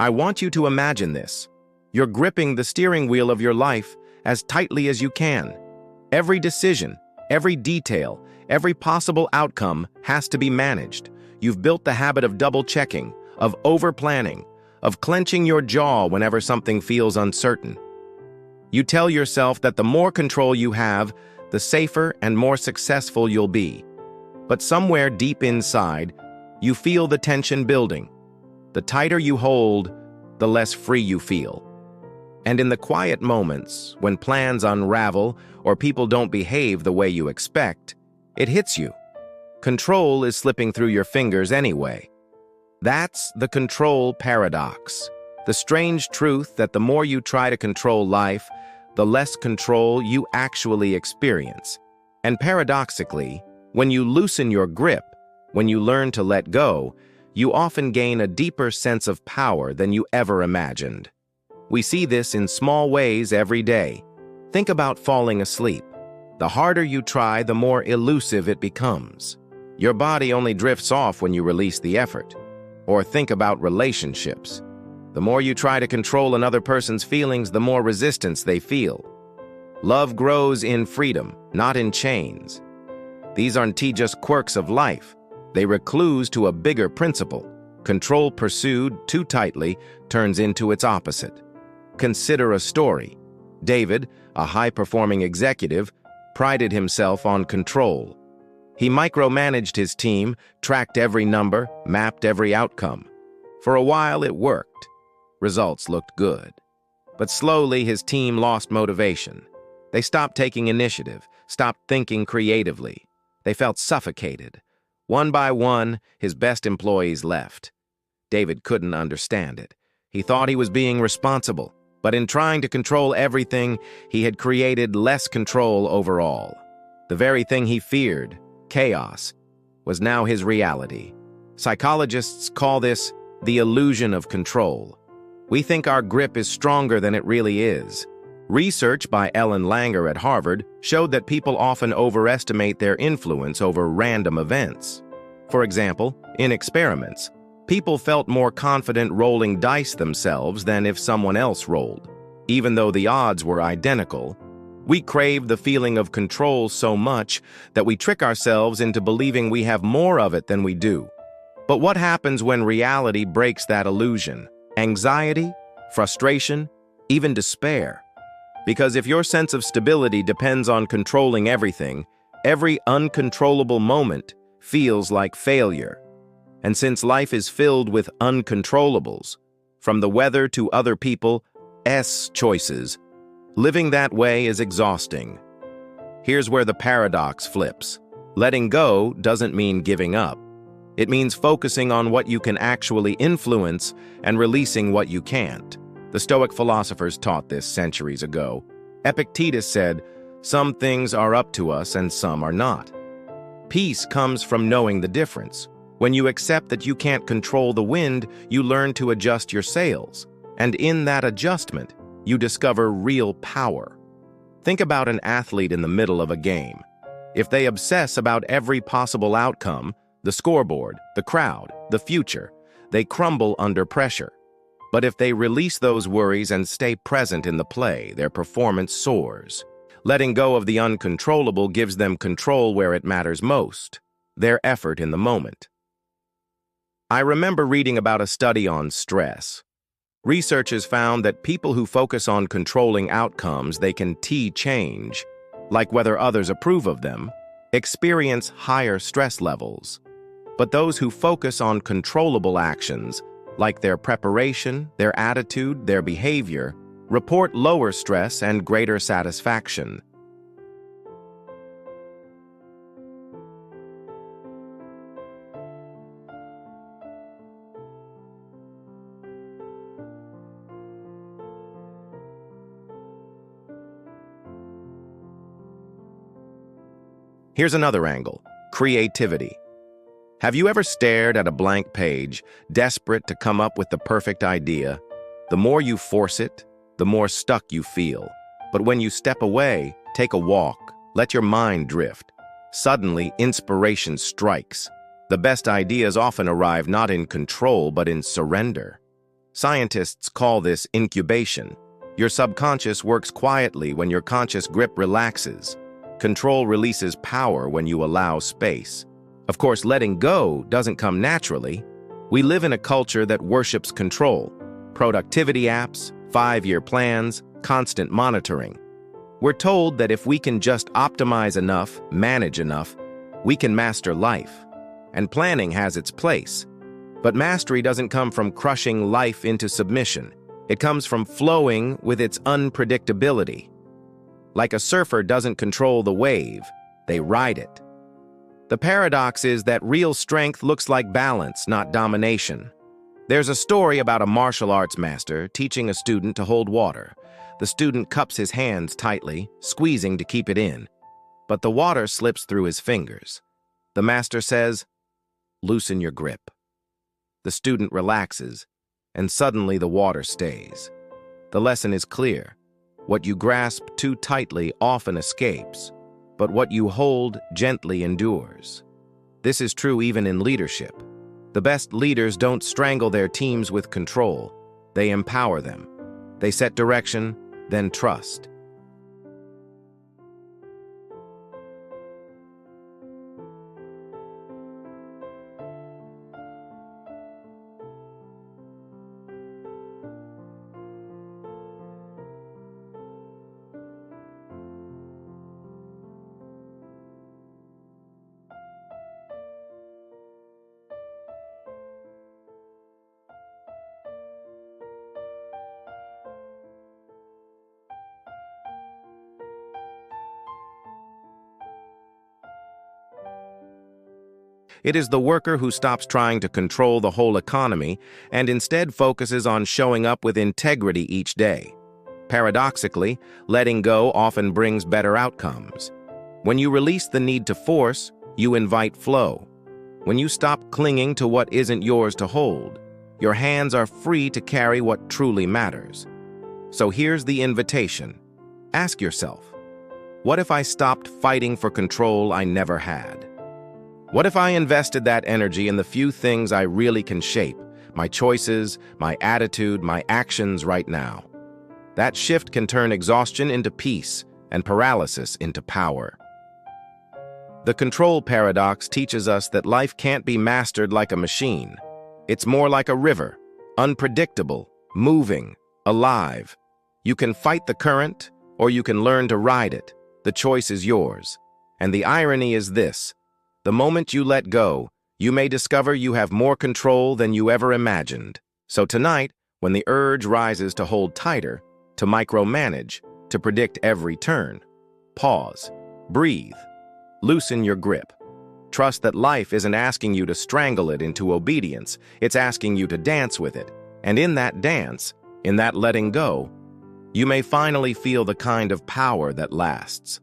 I want you to imagine this. You're gripping the steering wheel of your life as tightly as you can. Every decision, every detail, every possible outcome has to be managed. You've built the habit of double-checking, of over-planning, of clenching your jaw whenever something feels uncertain. You tell yourself that the more control you have, the safer and more successful you'll be. But somewhere deep inside, you feel the tension building. The tighter you hold, the less free you feel. And in the quiet moments, when plans unravel or people don't behave the way you expect, it hits you. Control is slipping through your fingers anyway. That's the control paradox. The strange truth that the more you try to control life, the less control you actually experience. And paradoxically, when you loosen your grip, when you learn to let go, you often gain a deeper sense of power than you ever imagined. We see this in small ways every day. Think about falling asleep. The harder you try, the more elusive it becomes. Your body only drifts off when you release the effort. Or think about relationships. The more you try to control another person's feelings, the more resistance they feel. Love grows in freedom, not in chains. These aren't just quirks of life. They recluse to a bigger principle. Control pursued too tightly turns into its opposite. Consider a story. David, a high-performing executive, prided himself on control. He micromanaged his team, tracked every number, mapped every outcome. For a while, it worked. Results looked good. But slowly, his team lost motivation. They stopped taking initiative, stopped thinking creatively. They felt suffocated. One by one, his best employees left. David couldn't understand it. He thought he was being responsible, but in trying to control everything, he had created less control overall. The very thing he feared, chaos, was now his reality. Psychologists call this the illusion of control. We think our grip is stronger than it really is. Research by Ellen Langer at Harvard showed that people often overestimate their influence over random events. For example, in experiments, people felt more confident rolling dice themselves than if someone else rolled. Even though the odds were identical, we crave the feeling of control so much that we trick ourselves into believing we have more of it than we do. But what happens when reality breaks that illusion? Anxiety, frustration, even despair. Because if your sense of stability depends on controlling everything, every uncontrollable moment feels like failure. And since life is filled with uncontrollables, from the weather to other people's choices, living that way is exhausting. Here's where the paradox flips. Letting go doesn't mean giving up. It means focusing on what you can actually influence and releasing what you can't. The Stoic philosophers taught this centuries ago. Epictetus said, "Some things are up to us and some are not." Peace comes from knowing the difference. When you accept that you can't control the wind, you learn to adjust your sails. And in that adjustment, you discover real power. Think about an athlete in the middle of a game. If they obsess about every possible outcome, the scoreboard, the crowd, the future, they crumble under pressure. But if they release those worries and stay present in the play, their performance soars. Letting go of the uncontrollable gives them control where it matters most, their effort in the moment. I remember reading about a study on stress. Researchers found that people who focus on controlling outcomes they can change, like whether others approve of them, experience higher stress levels. But those who focus on controllable actions, like their preparation, their attitude, their behavior, report lower stress and greater satisfaction. Here's another angle: creativity. Have you ever stared at a blank page, desperate to come up with the perfect idea? The more you force it, the more stuck you feel. But when you step away, take a walk, let your mind drift, suddenly inspiration strikes. The best ideas often arrive not in control but in surrender. Scientists call this incubation. Your subconscious works quietly when your conscious grip relaxes. Control releases power when you allow space. Of course, letting go doesn't come naturally. We live in a culture that worships control. Productivity apps, 5-year plans, constant monitoring. We're told that if we can just optimize enough, manage enough, we can master life. And planning has its place. But mastery doesn't come from crushing life into submission. It comes from flowing with its unpredictability. Like a surfer doesn't control the wave, they ride it. The paradox is that real strength looks like balance, not domination. There's a story about a martial arts master teaching a student to hold water. The student cups his hands tightly, squeezing to keep it in. But the water slips through his fingers. The master says, "Loosen your grip." The student relaxes, and suddenly the water stays. The lesson is clear. What you grasp too tightly often escapes, but what you hold gently endures. This is true even in leadership. The best leaders don't strangle their teams with control. They empower them. They set direction, then trust. It is the worker who stops trying to control the whole economy and instead focuses on showing up with integrity each day. Paradoxically, letting go often brings better outcomes. When you release the need to force, you invite flow. When you stop clinging to what isn't yours to hold, your hands are free to carry what truly matters. So here's the invitation. Ask yourself, what if I stopped fighting for control I never had? What if I invested that energy in the few things I really can shape, my choices, my attitude, my actions right now? That shift can turn exhaustion into peace and paralysis into power. The control paradox teaches us that life can't be mastered like a machine. It's more like a river, unpredictable, moving, alive. You can fight the current, or you can learn to ride it. The choice is yours. And the irony is this. The moment you let go, you may discover you have more control than you ever imagined. So tonight, when the urge rises to hold tighter, to micromanage, to predict every turn, pause, breathe, loosen your grip. Trust that life isn't asking you to strangle it into obedience, it's asking you to dance with it. And in that dance, in that letting go, you may finally feel the kind of power that lasts.